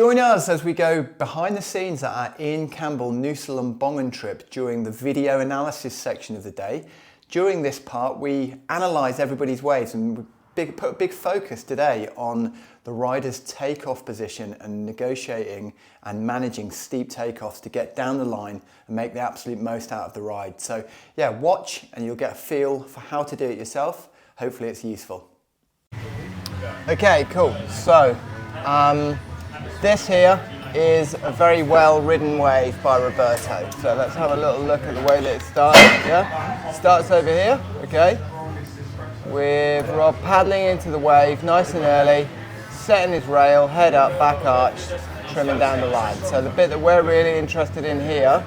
Join us as we go behind the scenes at our Iain Campbell Nusa Lembongan trip during the video analysis section of the day. During this part, we analyse everybody's waves and put a big focus today on the rider's takeoff position and negotiating and managing steep takeoffs to get down the line and make the absolute most out of the ride. So yeah, watch and you'll get a feel for how to do it yourself. Hopefully it's useful. Okay, cool. So this here is a very well ridden wave by Roberto. So let's have a little look at the way that it starts. Yeah, starts over here. Okay, with Rob paddling into the wave nice and early, setting his rail, head up, back arched, trimming down the line. So the bit that we're really interested in here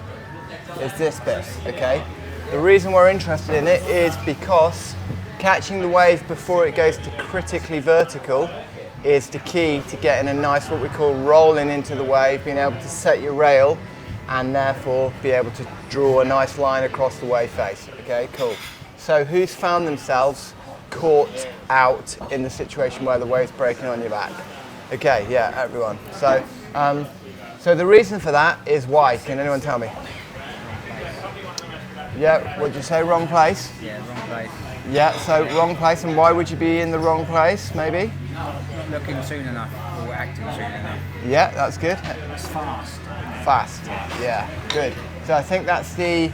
is this bit. Okay, the reason we're interested in it is because catching the wave before it goes to critically vertical is the key to getting a nice, what we call rolling into the wave, being able to set your rail and therefore be able to draw a nice line across the wave face. Okay, cool. So who's found themselves caught out in the situation where the wave's breaking on your back? Okay, yeah, everyone. So, so the reason for that is why? Can anyone tell me? Yeah, what'd you say, wrong place? Yeah, wrong place. Yeah, so wrong place, and why would you be in the wrong place, maybe? Looking soon enough, or acting soon enough. Yeah, that's good. It's fast. Fast, yeah, good. So I think that's the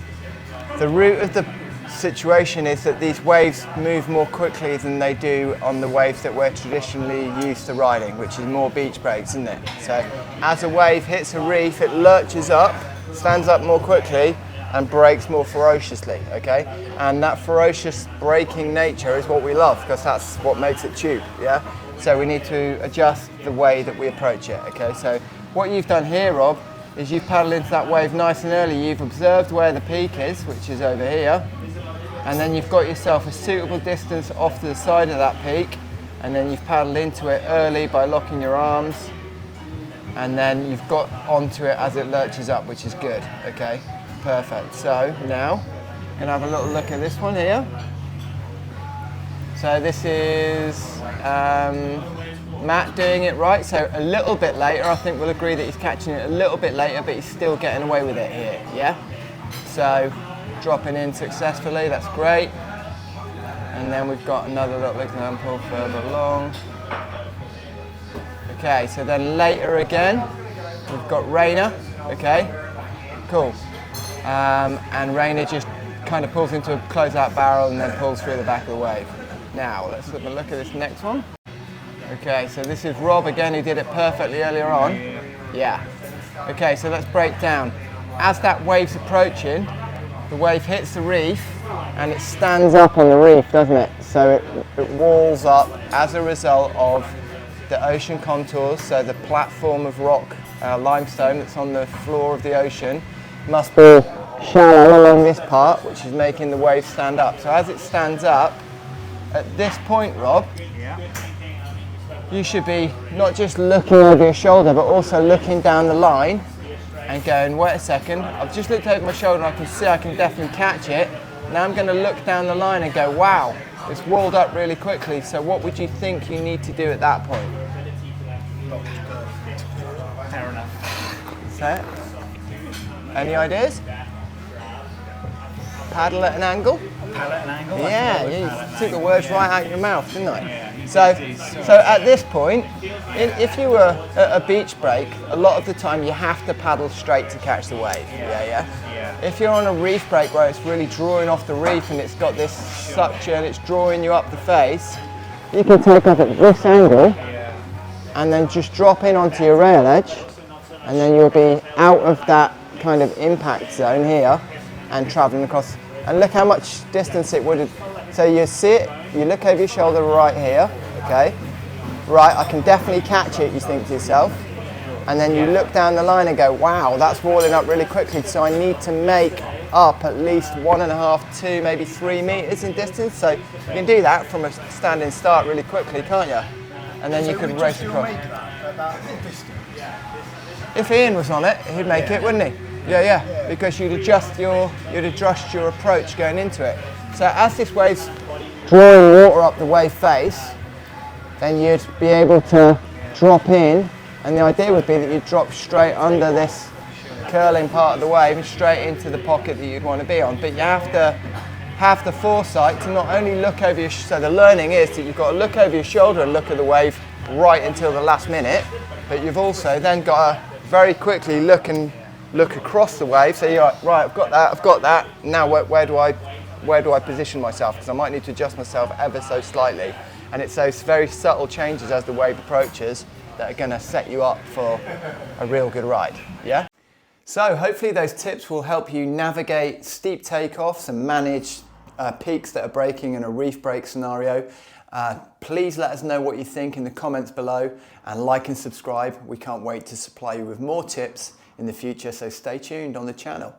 root of the situation is that these waves move more quickly than they do on the waves that we're traditionally used to riding, which is more beach breaks, isn't it? So as a wave hits a reef, it lurches up, stands up more quickly, and breaks more ferociously, okay? And that ferocious breaking nature is what we love, because that's what makes it tube, yeah? So we need to adjust the way that we approach it, okay? So what you've done here, Rob, is you've paddled into that wave nice and early. You've observed where the peak is, which is over here, and then you've got yourself a suitable distance off to the side of that peak, and then you've paddled into it early by locking your arms, and then you've got onto it as it lurches up, which is good, okay? Perfect. So now, I'm gonna have a little look at this one here. So this is Matt doing it right. So a little bit later, I think we'll agree that he's catching it a little bit later, but he's still getting away with it here, yeah? So dropping in successfully, that's great. And then we've got another little example further along. Okay, so then later again, we've got Rainer, okay? Cool. And Rainer just kind of pulls into a close-out barrel and then pulls through the back of the wave. Now, let's have a look at this next one. Okay, so this is Rob again, who did it perfectly earlier on. Yeah. Okay, so let's break down. As that wave's approaching, the wave hits the reef and it stands up on the reef, doesn't it? So it walls up as a result of the ocean contours, so the platform of rock, limestone that's on the floor of the ocean, must be shallow along this part, which is making the wave stand up. So as it stands up, at this point, Rob, you should be not just looking over your shoulder, but also looking down the line and going, wait a second, I've just looked over my shoulder and I can see I can definitely catch it. Now I'm going to look down the line and go, wow, it's walled up really quickly. So what would you think you need to do at that point? Fair enough. So, any ideas? Paddle at an angle? Paddle at an angle? Yeah, you took the words right out of your mouth, didn't I? So at this point, if you were at a beach break, a lot of the time you have to paddle straight to catch the wave. Yeah. If you're on a reef break where it's really drawing off the reef and it's got this suction, it's drawing you up the face, you can take up at this angle and then just drop in onto your rail edge, and then you'll be out of that kind of impact zone here and traveling across. And look how much distance it would have. So you see it, you look over your shoulder right here, okay? Right, I can definitely catch it, you think to yourself. And then you look down the line and go, wow, that's walling up really quickly, so I need to make up at least 1.5, 2, maybe 3 meters in distance. So you can do that from a standing start really quickly, can't you? And then you could race across. If Iain was on it, he'd make it, wouldn't he? Yeah, because you'd adjust your approach going into it. So as this wave's drawing water up the wave face, then you'd be able to drop in And the idea would be that you drop straight under this curling part of the wave and straight into the pocket that you'd want to be on. But you have to have the foresight to not only look over your, so the learning is that you've got to look over your shoulder and look at the wave right until the last minute, but you've also then got to very quickly look across the wave. So you're like, right, I've got that. Now where do I position myself? Because I might need to adjust myself ever so slightly. And it's those very subtle changes as the wave approaches that are going to set you up for a real good ride. Yeah? So hopefully those tips will help you navigate steep takeoffs and manage peaks that are breaking in a reef break scenario. Please let us know what you think in the comments below, and like and subscribe. We can't wait to supply you with more tips in the future, so stay tuned on the channel.